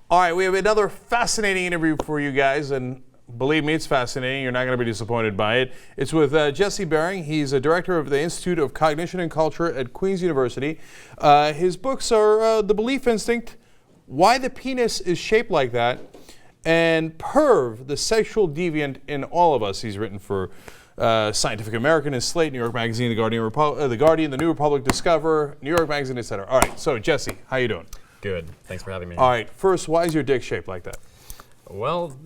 All right, we have another fascinating interview for you guys, and believe me, it's fascinating. You're not going to be disappointed by it. It's with Jesse Bering. He's a director of the Institute of Cognition and Culture at Queen's University. His books are The Belief Instinct, Why the Penis is Shaped Like That, and Perv, the Sexual Deviant in All of Us. He's written for Scientific American and Slate, New York Magazine, The Guardian, The New Republic, Discover, New York Magazine, etc. All right, so Jesse, how you doing? Good. Thanks for having me. All right, first, why is your dick shaped like that? Well,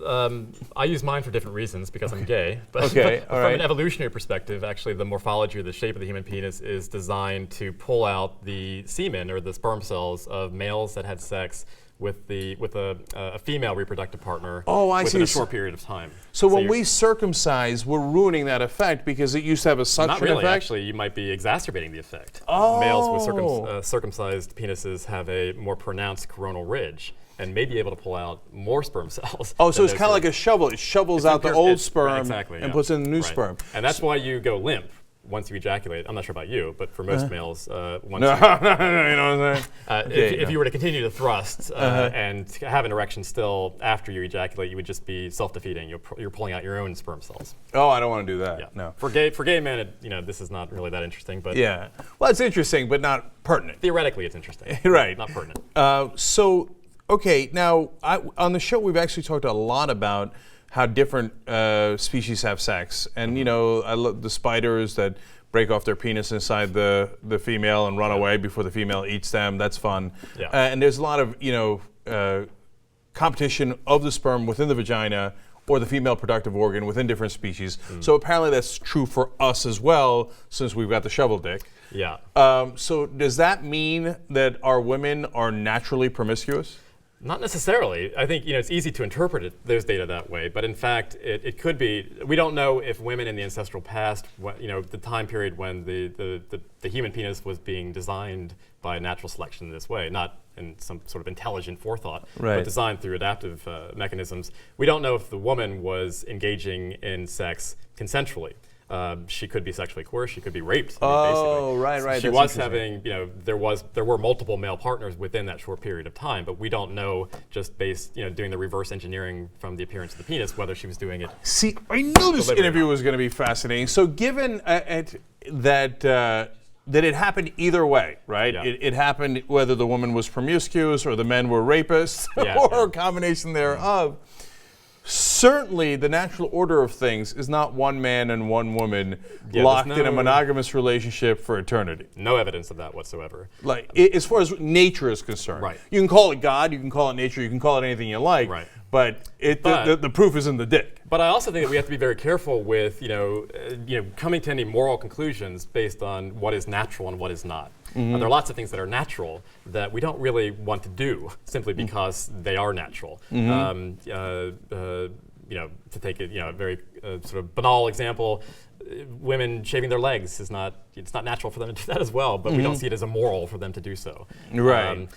I use mine for different reasons because I'm gay. But, okay, but from an evolutionary perspective, actually, the morphology or the shape of the human penis is designed to pull out the semen or the sperm cells of males that had sex with a female reproductive partner within a short period of time. So when we circumcise, we're ruining that effect because it used to have a suction effect? Not really, effect? actually. You might be exacerbating the effect. Oh. Males with circumcised penises have a more pronounced coronal ridge and may be able to pull out more sperm cells. Oh, so it's kind of like a shovel. It shovels out the old sperm and puts in the new sperm. And that's why you go limp once you ejaculate. I'm not sure about you, but for most males, once you know what I'm saying? If you were to continue to thrust and have an erection still after you ejaculate, you would just be self-defeating. You're pulling out your own sperm cells. Oh, I don't want to do that. Yeah. No. For gay men, this is not really that interesting. But yeah. Well, it's interesting, but not pertinent. Theoretically, it's interesting. Right. Not pertinent. Okay, now on the show we've actually talked a lot about how different species have sex, and I love the spiders that break off their penis inside the female and run away before the female eats them. That's fun. Yeah. And there's a lot of competition of the sperm within the vagina or the female productive organ within different species. So apparently that's true for us as well, since we've got the shovel dick. Yeah. So does that mean that our women are naturally promiscuous? Not necessarily. I think it's easy to interpret those data that way, but in fact, it could be. We don't know if women in the ancestral past, the time period when the human penis was being designed by natural selection in this way, not in some sort of intelligent forethought, but designed through adaptive mechanisms. We don't know if the woman was engaging in sex consensually. She could be sexually coerced. She could be raped. Oh, basically. right. She was having, there were multiple male partners within that short period of time, but we don't know just based, doing the reverse engineering from the appearance of the penis whether she was doing it. See, I knew this interview was going to be fascinating. So, given that it happened either way, right? Yeah. It happened whether the woman was promiscuous or the men were rapists or a combination thereof. Certainly, the natural order of things is not one man and one woman locked in a monogamous relationship for eternity. No evidence of that whatsoever. As far as nature is concerned. Right. You can call it God, you can call it nature, you can call it anything you like, but the proof is in the dick. But I also think that we have to be very careful with, coming to any moral conclusions based on what is natural and what is not. There are lots of things that are natural that we don't really want to do simply because they are natural. To take a very sort of banal example, women shaving their legs it's not natural for them to do that as well, but we don't see it as immoral for them to do so. Right.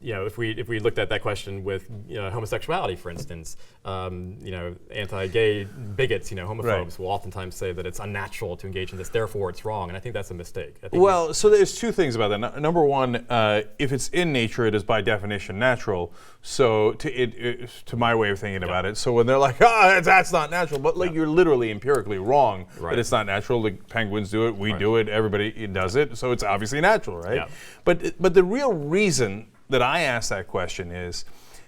If we looked at that question with homosexuality, for instance, anti-gay bigots, homophobes will oftentimes say that it's unnatural to engage in this, therefore it's wrong, and I think that's a mistake. So there's two things about that. Number one, if it's in nature, it is by definition natural. So to my way of thinking about it, so when they're like, that's not natural, but you're literally empirically wrong that it's not natural. The penguins do it, we do it, everybody does it, so it's obviously natural, right? Yeah. But the real reason that I ask that question is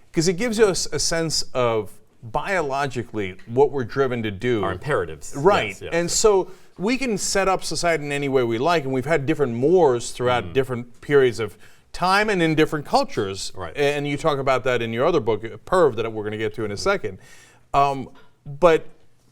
because it gives us a sense of biologically what we're driven to do. Our imperatives. Right. Yes. So we can set up society in any way we like, and we've had different mores throughout different periods of time and in different cultures. Right. And you talk about that in your other book, Perv, that we're going to get to in a second. But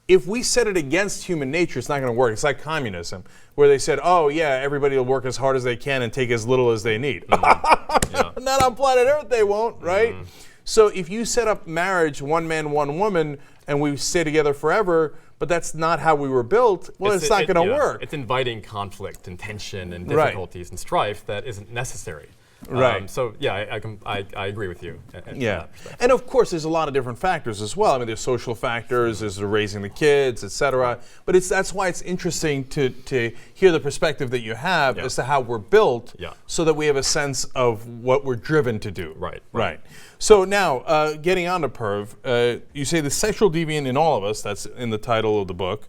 if we set it against human nature, it's not going to work. It's like communism, where they said, everybody will work as hard as they can and take as little as they need. Not on planet Earth, they won't, right? So if you set up marriage, one man, one woman, and we stay together forever, but that's not how we were built, it's not going to work. It's inviting conflict and tension and difficulties and strife that isn't necessary. Right. So yeah, I agree with you. Yeah, and of course, there's a lot of different factors as well. I mean, there's social factors, there's the raising the kids, etc. But that's why it's interesting to hear the perspective that you have as to how we're built, so that we have a sense of what we're driven to do. Right. So now, getting on to Perv, you say the sexual deviant in all of us. That's in the title of the book.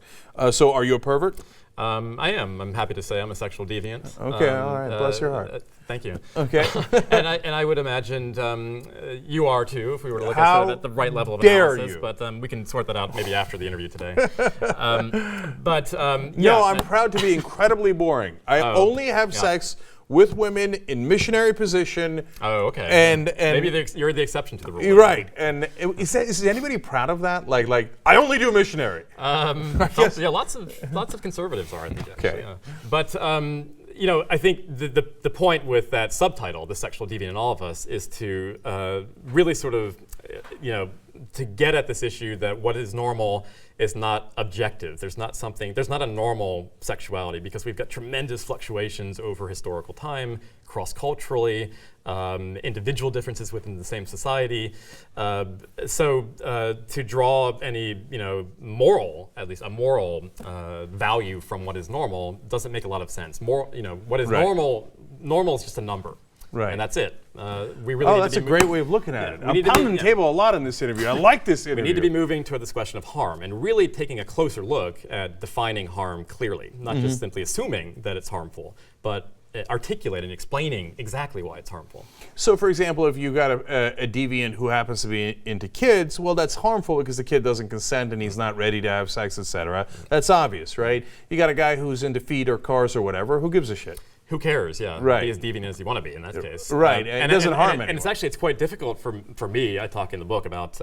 So, are you a pervert? I am. I'm happy to say I'm a sexual deviant. Okay, all right. Bless your heart. Thank you. Okay. and I would imagine you are too, if we were to look at the right level of dare analysis. you. But we can sort that out maybe after the interview today. No, I'm proud to be incredibly boring. I only have sex with women in missionary position. Oh, okay. And maybe you're the exception to the rule. Right. And is anybody proud of that? Like I only do missionary. Yeah, lots of conservatives are, I think. Actually, Okay. yeah. But I think the point with that subtitle, "The Sexual Deviant in All of Us," is to really sort of, to get at this issue that what is normal is not objective. There's not a normal sexuality, because we've got tremendous fluctuations over historical time, cross-culturally, individual differences within the same society. So to draw any, moral, at least a moral value from what is normal doesn't make a lot of sense. What is normal is just a number. Right. And that's it. We really that's a great way of looking at it. I'm pounding the table a lot in this interview. I like this interview. We need to be moving toward this question of harm and really taking a closer look at defining harm clearly, not just simply assuming that it's harmful, but articulating, explaining exactly why it's harmful. So, for example, if you got a deviant who happens to be into kids, well, that's harmful because the kid doesn't consent and he's not ready to have sex, etc. That's obvious, right? You got a guy who's into feet or cars or whatever. Who gives a shit? Who cares? Yeah, right. Be as deviant as you want to be in that case. Right, and it doesn't harm anyone. And it's quite difficult for me. I talk in the book about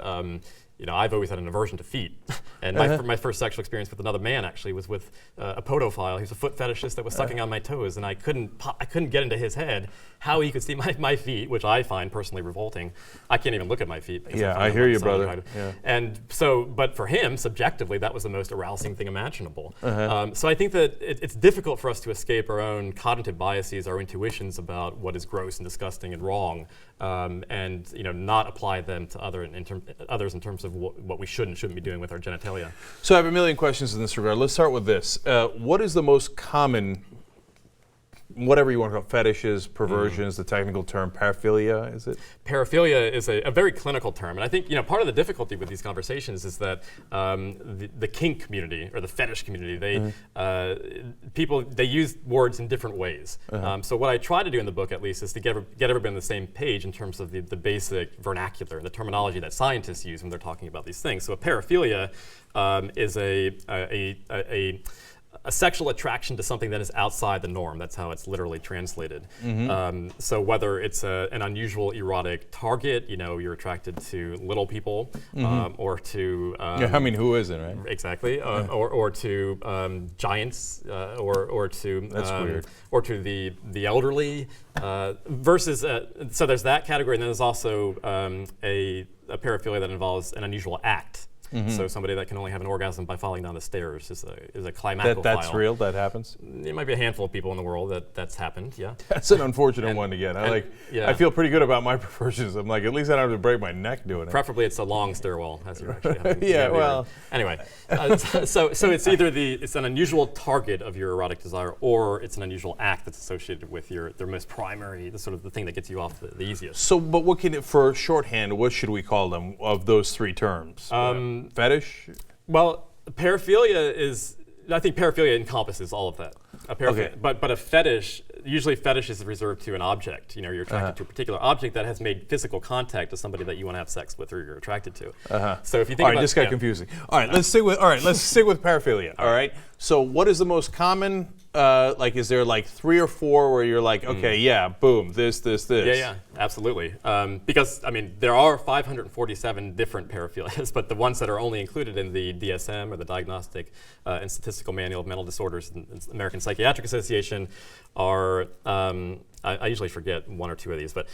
I've always had an aversion to feet, and my first sexual experience with another man actually was with a podophile. He was a foot fetishist that was sucking on my toes, and I couldn't get into his head how he could see my feet, which I find personally revolting. I can't even look at my feet. Yeah, I hear you, brother. Yeah. And so, but for him, subjectively, that was the most arousing thing imaginable. So I think that it's difficult for us to escape our own cognitive biases, our intuitions about what is gross and disgusting and wrong, and not apply them to others in terms of what we should and shouldn't be doing with our genitalia. So I have a million questions in this regard. Let's start with this. What is the most common, whatever you want to call it, fetishes, perversions, the technical term, paraphilia, is it? Paraphilia is a very clinical term, and I think part of the difficulty with these conversations is that the kink community or the fetish community, they use words in different ways. So what I try to do in the book, at least, is to get everybody on the same page in terms of the basic vernacular, the terminology that scientists use when they're talking about these things. So a paraphilia is a sexual attraction to something that is outside the norm. That's how it's literally translated. So whether it's an unusual erotic target, you're attracted to little people, or to who isn't, right? Exactly, or to giants, or to that's weird, or to the elderly. Versus, so there's that category, and then there's also a paraphilia that involves an unusual act. So somebody that can only have an orgasm by falling down the stairs is a climacophile. That's real? That happens? It might be a handful of people in the world that's happened, yeah. That's an unfortunate one to get. I feel pretty good about my perversions. I'm like, at least I don't have to break my neck doing it. Preferably it's a long stairwell, as you're actually having. Yeah, well. Anyway, so it's either it's an unusual target of your erotic desire, or it's an unusual act that's associated with their most primary, the sort of the thing that gets you off the easiest. So, but what for shorthand, what should we call them of those three terms? Fetish? Well, paraphilia I think paraphilia encompasses all of that. Okay. But a fetish, usually fetish is reserved to an object. You're attracted to a particular object that has made physical contact to somebody that you want to have sex with or you're attracted to. So if you think about this got confusing. All right, let's stick with paraphilia. All right. So what is the most common? Is there like 3 or 4 where you're like, okay, yeah, boom, this. Yeah, absolutely. Because there are 547 different paraphilias, but the ones that are only included in the DSM, or the Diagnostic and Statistical Manual of Mental Disorders, and American Psychiatric Association, are I usually forget one or two of these, but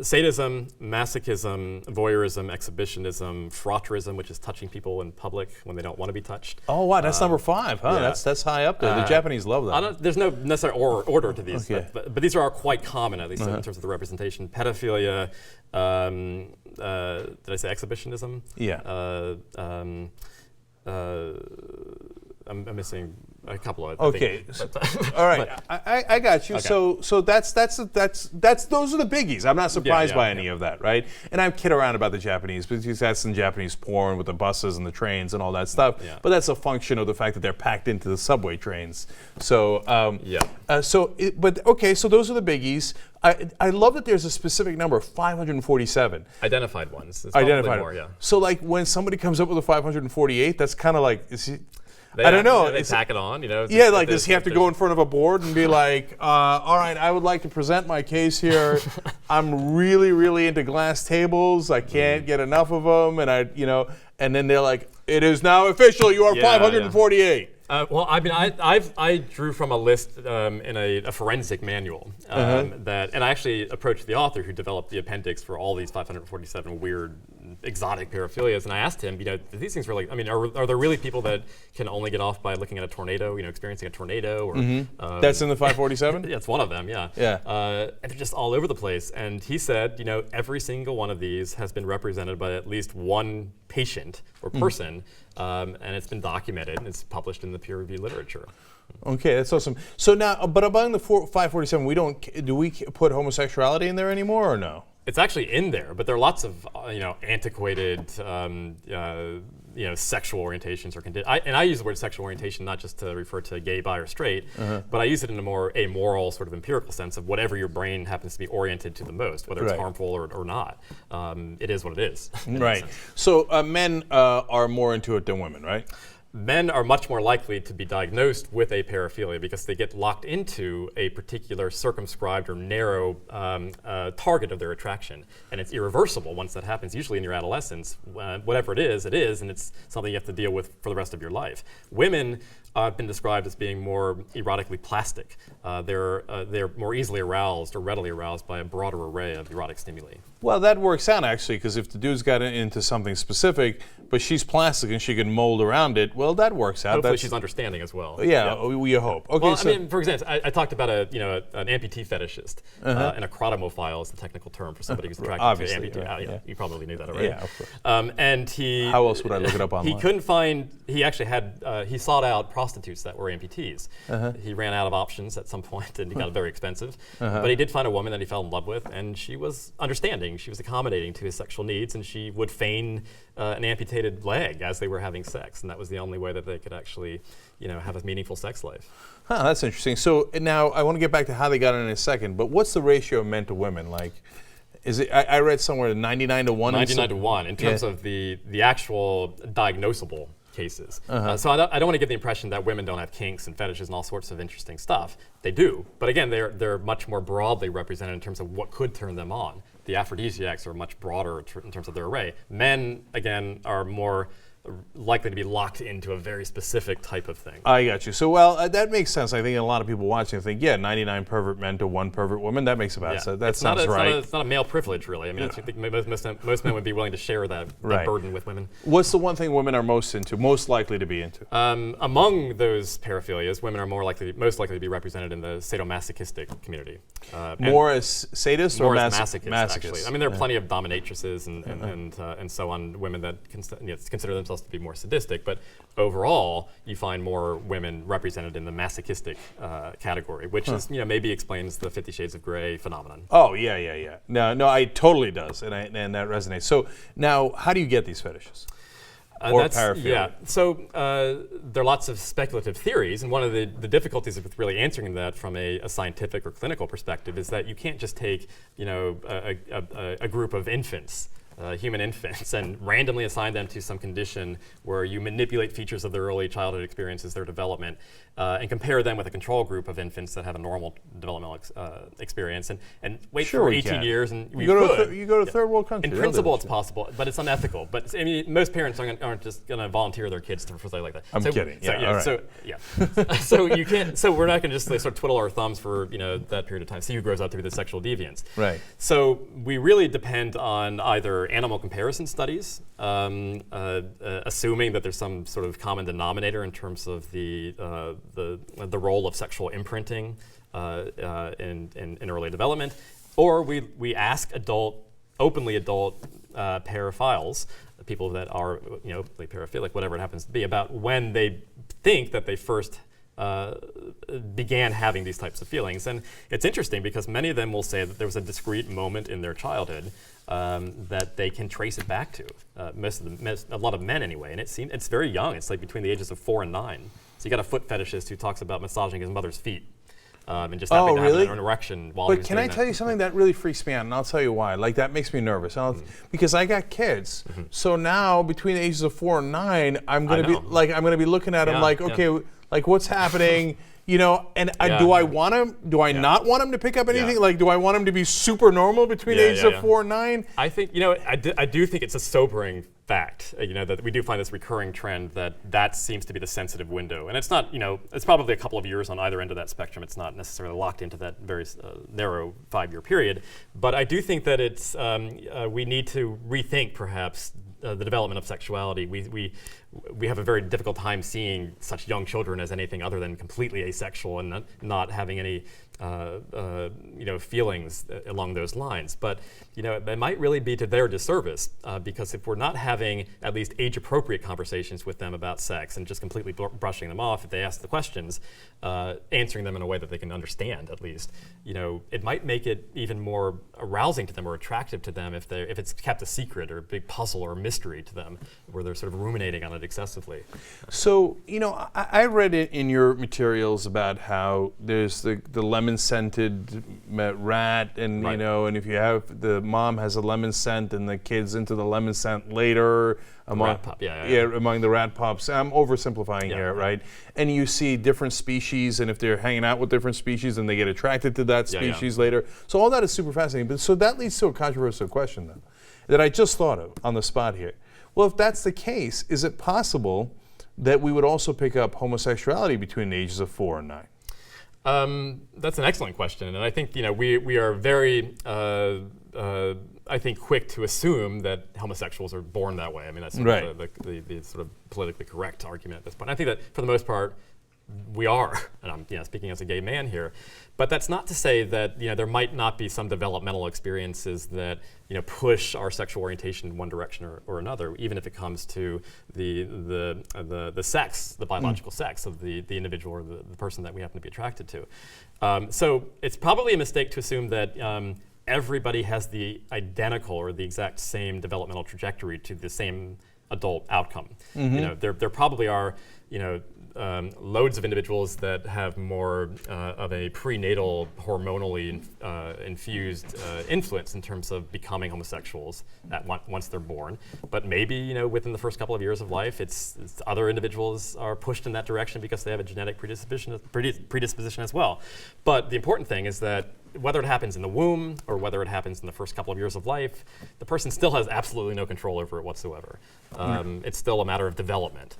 sadism, masochism, voyeurism, exhibitionism, frotterism, which is touching people in public when they don't want to be touched. Oh, wow, that's number 5, huh? Yeah. That's high up there. The Japanese love that. There's no necessary order to these, Okay. but these are quite common, at least in terms of the representation. Pedophilia, did I say exhibitionism? Yeah. I'm missing a couple of. Okay. All right. I got you. Okay. So that's those are the biggies. I'm not surprised by any yeah. of that, right? And I kid around about the Japanese because that's in Japanese porn with the buses and the trains and all that stuff. Yeah. But that's a function of the fact that they're packed into the subway trains. So so those are the biggies. I love that there's a specific number, 547. Identified ones. There's probably more, yeah. So like when somebody comes up with a 548, that's kind of like, I don't know. They tack it on, Yeah, like does he have to go in front of a board and be like, all right, I would like to present my case here. I'm really, really into glass tables. I can't get enough of them, and and then they're like, it is now official. You are 548. Well, I mean, I drew from a list in a forensic manual and I actually approached the author who developed the appendix for all these 547 weird, exotic paraphilias, and I asked him, do these things really? I mean, are there really people that can only get off by looking at a tornado? Experiencing a tornado, or That's in the 547. Yeah, it's one of them. Yeah. Yeah. And they're just all over the place. And he said, every single one of these has been represented by at least one patient or person, and it's been documented and it's published in the peer-reviewed literature. Okay, that's awesome. So now, but among the 547, do we put homosexuality in there anymore or no? It's actually in there, but there are lots of antiquated sexual orientations or and I use the word sexual orientation not just to refer to gay, bi, or straight, but I use it in a more amoral sort of empirical sense of whatever your brain happens to be oriented to the most, whether it's harmful or not. It is what it is. Right. So men are more into it than women, right? Men are much more likely to be diagnosed with a paraphilia because they get locked into a particular circumscribed or narrow target of their attraction. And it's irreversible once that happens, usually in your adolescence. Whatever it is, and it's something you have to deal with for the rest of your life. Women have been described as being more erotically plastic. They're more easily aroused or readily aroused by a broader array of erotic stimuli. Well, that works out actually, because if the dude's got into something specific, but she's plastic and she can mold around it, well, that works out. Hopefully she's understanding as well. Yeah, we hope. Okay, well, I mean, for example, I talked about an amputee fetishist, and a chrotomophile is the technical term for somebody who's attracted to amputee. You probably knew that already. Yeah, of course. And he. How else would I look it up online? He couldn't find. He actually had. He sought out prostitutes that were amputees. He ran out of options at some point, and he got very expensive. But he did find a woman that he fell in love with, and she was understanding. She was accommodating to his sexual needs, and she would feign an amputated leg as they were having sex, and that was the only way that they could actually, have a meaningful sex life. Huh, that's interesting. So now I want to get back to how they got it in a second, but what's the ratio of men to women? Like, is it? I read somewhere 99 to 1. 99 to 1 in terms of the actual diagnosable cases. So I don't want to give the impression that women don't have kinks and fetishes and all sorts of interesting stuff. They do, but again, they're much more broadly represented in terms of what could turn them on. The aphrodisiacs are much broader in terms of their array. Men, again, are more likely to be locked into a very specific type of thing. I got you. So, well, that makes sense. I think a lot of people watching think, 99 pervert men to 1 pervert woman. That makes about sense. That sounds right. It's not a male privilege, really. I mean, I think most men would be willing to share that burden with women. What's the one thing women are most likely to be into? Among those paraphilias, women are most likely to be represented in the sadomasochistic community. More as sadists or masochists, actually. I mean, there are plenty of dominatrices and so on, women that consider themselves to be more sadistic, but overall, you find more women represented in the masochistic category, which is, maybe explains the 50 Shades of Grey phenomenon. Oh, yeah. No, it totally does, and that resonates. So now, how do you get these fetishes? Or paraphilia? Yeah, so there are lots of speculative theories, and one of the difficulties with really answering that from a scientific or clinical perspective is that you can't just take, a group of infants human infants and randomly assign them to some condition where you manipulate features of their early childhood experiences, their development, and compare them with a control group of infants that have a normal developmental experience, and wait for 18 years, and you go to third world countries. In principle, it's possible, but it's unethical. But I mean, most parents aren't just going to volunteer their kids to something like that. I'm kidding. So you can't. So we're not going to just sort of twiddle our thumbs for that period of time. See who grows up to be the sexual deviants. Right. So we really depend on either animal comparison studies, assuming that there's some sort of common denominator in terms of the role of sexual imprinting in early development, or we ask openly adult paraphiles, people that are like paraphilic, whatever it happens to be, about when they think that they first began having these types of feelings. And it's interesting because many of them will say that there was a discrete moment in their childhood that they can trace it back to. A lot of men anyway, and it's very young. It's like between the ages of 4 and 9. So you got a foot fetishist who talks about massaging his mother's feet. And just having to have an erection while he was But can I tell you something that really freaks me out, and I'll tell you why. Like, that makes me nervous. Because I got kids. So now, between the ages of 4 and 9, I'm gonna be looking at them like, okay, like what's happening? Do I want him? Do I not want him to pick up anything? Like, do I want him to be super normal between the ages of 4 and 9? I think I do think it's a sobering fact. That we do find this recurring trend that seems to be the sensitive window, and it's not. It's probably a couple of years on either end of that spectrum. It's not necessarily locked into that very narrow 5-year period. But I do think that it's we need to rethink perhaps the development of sexuality. We have a very difficult time seeing such young children as anything other than completely asexual and not having any feelings along those lines. But it might really be to their disservice because if we're not having at least age-appropriate conversations with them about sex and just completely brushing them off if they ask the questions, answering them in a way that they can understand at least, it might make it even more arousing to them or attractive to them if it's kept a secret or a big puzzle or a mystery to them where they're sort of ruminating on it excessively. So, I read it in your materials about how there's the lemon-scented rat, and right. And if you have the mom has a lemon scent and the kid's into the lemon scent later among rat pup. among the rat pups. I'm oversimplifying here, right? And you see different species, and if they're hanging out with different species, then they get attracted to that species later. So all that is super fascinating. But so that leads to a controversial question then, that I just thought of on the spot here. Well, if that's the case, is it possible that we would also pick up homosexuality between the ages of 4 and 9? That's an excellent question, and I think we are very I think quick to assume that homosexuals are born that way. I mean that's sort of the sort of politically correct argument at this point. I think that for the most part we are, and I'm speaking as a gay man here, but that's not to say that there might not be some developmental experiences that push our sexual orientation in one direction or another, even if it comes to the sex, the biological sex of the individual or the person that we happen to be attracted to. So it's probably a mistake to assume that everybody has the identical or the exact same developmental trajectory to the same adult outcome. There probably are loads of individuals that have more of a prenatal, hormonally infused influence in terms of becoming homosexuals once they're born. But maybe within the first couple of years of life, it's other individuals are pushed in that direction because they have a genetic predisposition as well. But the important thing is that whether it happens in the womb or whether it happens in the first couple of years of life, the person still has absolutely no control over it whatsoever. It's still a matter of development.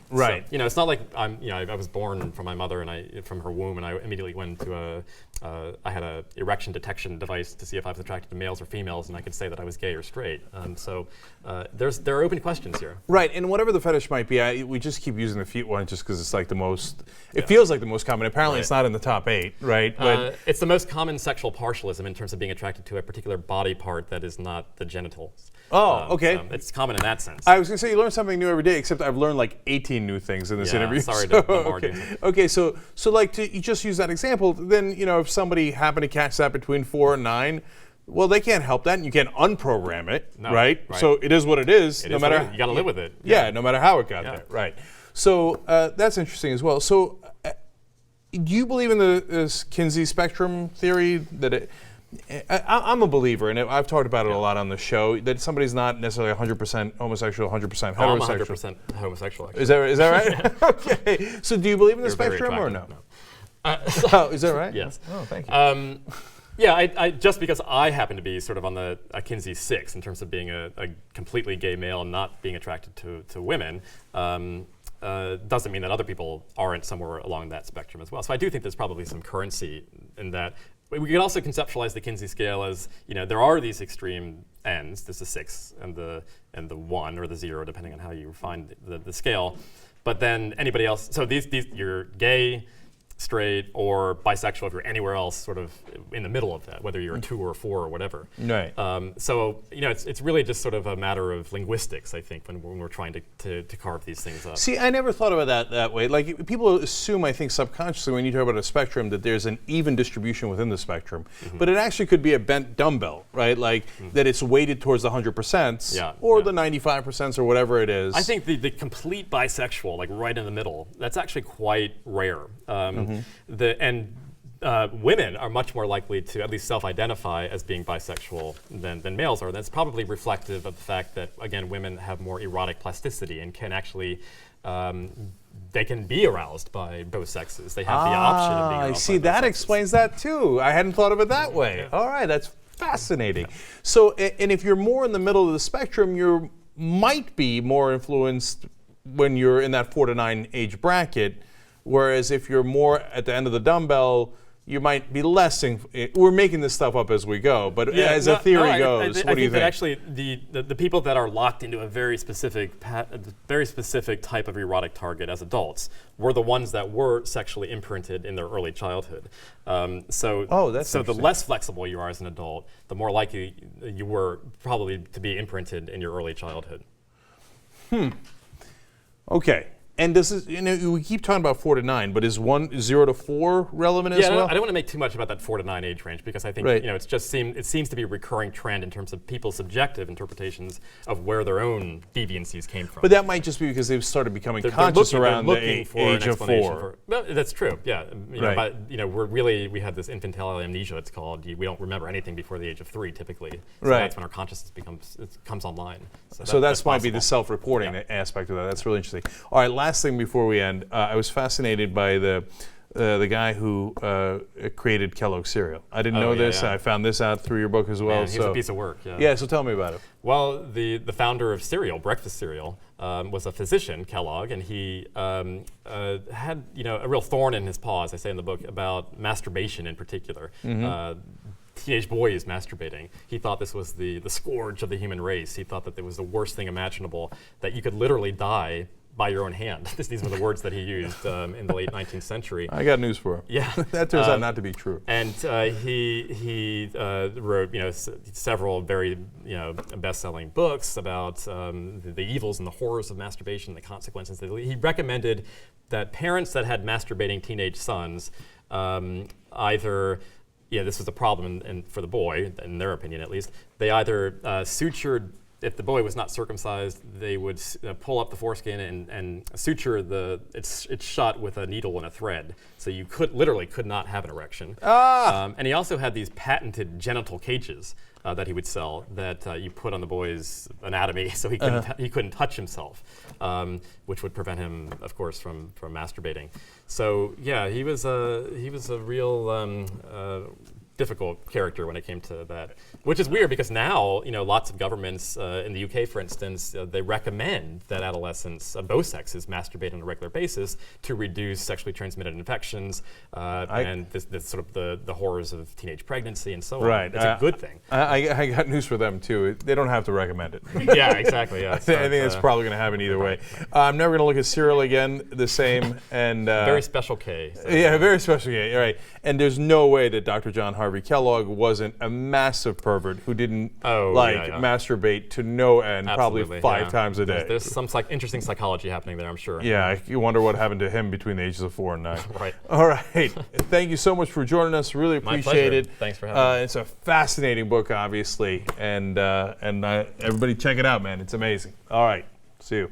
Right. So, it's not like I was born from my mother and from her womb, and I immediately went to I had a erection detection device to see if I was attracted to males or females, and I could say that I was gay or straight. So there are open questions here. Right, and whatever the fetish might be, we just keep using the feet one just because it's like the most. It feels like the most common. Apparently, it's not in the top 8, right? But it's the most common sexual partialism in terms of being attracted to a particular body part that is not the genitals. Oh, okay. So it's common in that sense. I was going to say you learn something new every day, except I've learned like 18 new things in this interview. Sorry to bombard you. Okay, so like you just use that example, then if somebody happened to catch that between 4 and 9, well, they can't help that, and you can't unprogram it, right? So it is what it is. You got to live with it. Yeah, no matter how it got there, right? So that's interesting as well. So do you believe in this Kinsey spectrum theory that I'm a believer, and I've talked about it a lot on the show, that somebody's not necessarily 100% homosexual, 100% heterosexual. I'm 100% homosexual, actually. Is that right? Okay. So do you believe in the You're very spectrum or no? attractive. Oh, is that right? Yes. Oh, thank you. Yeah, I just because I happen to be sort of on the Kinsey 6 in terms of being a completely gay male and not being attracted to women, doesn't mean that other people aren't somewhere along that spectrum as well. So I do think there's probably some currency in that. We can also conceptualize the Kinsey scale as, there are these extreme ends. There's the 6 and the 1 or the 0, depending on how you find the scale. But then anybody else, so these you're gay, straight, or bisexual if you're anywhere else sort of in the middle of that, whether you're a 2 or a 4 or whatever. Right. So it's really just sort of a matter of linguistics, I think, when we're trying to carve these things up. See, I never thought about that way. Like, people assume, I think, subconsciously when you talk about a spectrum that there's an even distribution within the spectrum. But it actually could be a bent dumbbell, right? Like, that it's weighted towards the 100% or the 95% or whatever it is. I think the complete bisexual, like right in the middle, that's actually quite rare. Women are much more likely to at least self-identify as being bisexual than males are. That's probably reflective of the fact that, again, women have more erotic plasticity and can actually, they can be aroused by both sexes. They have the option of being aroused I see, by both that sexes. explains that too. I hadn't thought of it that way. All right, that's fascinating. So, and if you're more in the middle of the spectrum, you might be more influenced when you're in that 4 to 9 age bracket. Whereas if you're more at the end of the dumbbell, you might be less. We're making this stuff up as we go, but as a theory goes, what do you think? That actually, the people that are locked into a very specific type of erotic target as adults were the ones that were sexually imprinted in their early childhood. So the less flexible you are as an adult, the more likely you were probably to be imprinted in your early childhood. Okay. And this is, we keep talking about 4 to 9, but is 0 to 4 relevant as well? I don't want to make too much about that 4 to 9 age range because I think it seems to be a recurring trend in terms of people's subjective interpretations of where their own deviancies came from. But that might just be because they've started becoming conscious around the age of 4. Well, that's true. Yeah, but we have this infantile amnesia. It's called. We don't remember anything before the age of 3, typically. So that's when our consciousness comes online. So that might be the self-reporting aspect of that. That's really interesting. All right, last thing before we end, I was fascinated by the guy who created Kellogg's cereal. I didn't know this. I found this out through your book as well. He's a piece of work. Yeah. So tell me about it. Well, the founder of cereal, breakfast cereal, was a physician, Kellogg, and he had a real thorn in his paw, as I say in the book, about masturbation in particular. Teenage boys masturbating. He thought this was the scourge of the human race. He thought that it was the worst thing imaginable, that you could literally die by your own hand. These were the words that he used in the late 19th century. I got news for him. Yeah. That turns out not to be true. And he wrote several very best-selling books about the evils and the horrors of masturbation, the consequences. He recommended that parents that had masturbating teenage sons either this was a problem for the boy, in their opinion at least. They either sutured. If the boy was not circumcised, they would pull up the foreskin and suture it's shut with a needle and a thread. So you literally could not have an erection. And he also had these patented genital cages that he would sell that you put on the boy's anatomy so he couldn't touch himself, which would prevent him, of course, from masturbating. So yeah, he was a real difficult character when it came to that, which is weird because now lots of governments in the UK, for instance, they recommend that adolescents of both sexes masturbate on a regular basis to reduce sexually transmitted infections and this sort of the horrors of teenage pregnancy and so on. Right, it's a good thing. I got news for them too. They don't have to recommend it. Yeah, exactly. Yeah, I think it's probably going to happen either way. I'm never going to look at cereal again the same. And very special K. So. Yeah, very special K. All right, and there's no way that Dr. John Harvey Kellogg wasn't a massive pervert who didn't masturbate to no end, probably 5 times a day. There's some interesting psychology happening there, I'm sure. Yeah, you wonder what happened to him between the ages of 4 and 9. Right. All right. Thank you so much for joining us. Really appreciate it. Thanks for having me. It's a fascinating book, obviously, and everybody check it out, man. It's amazing. All right. See you.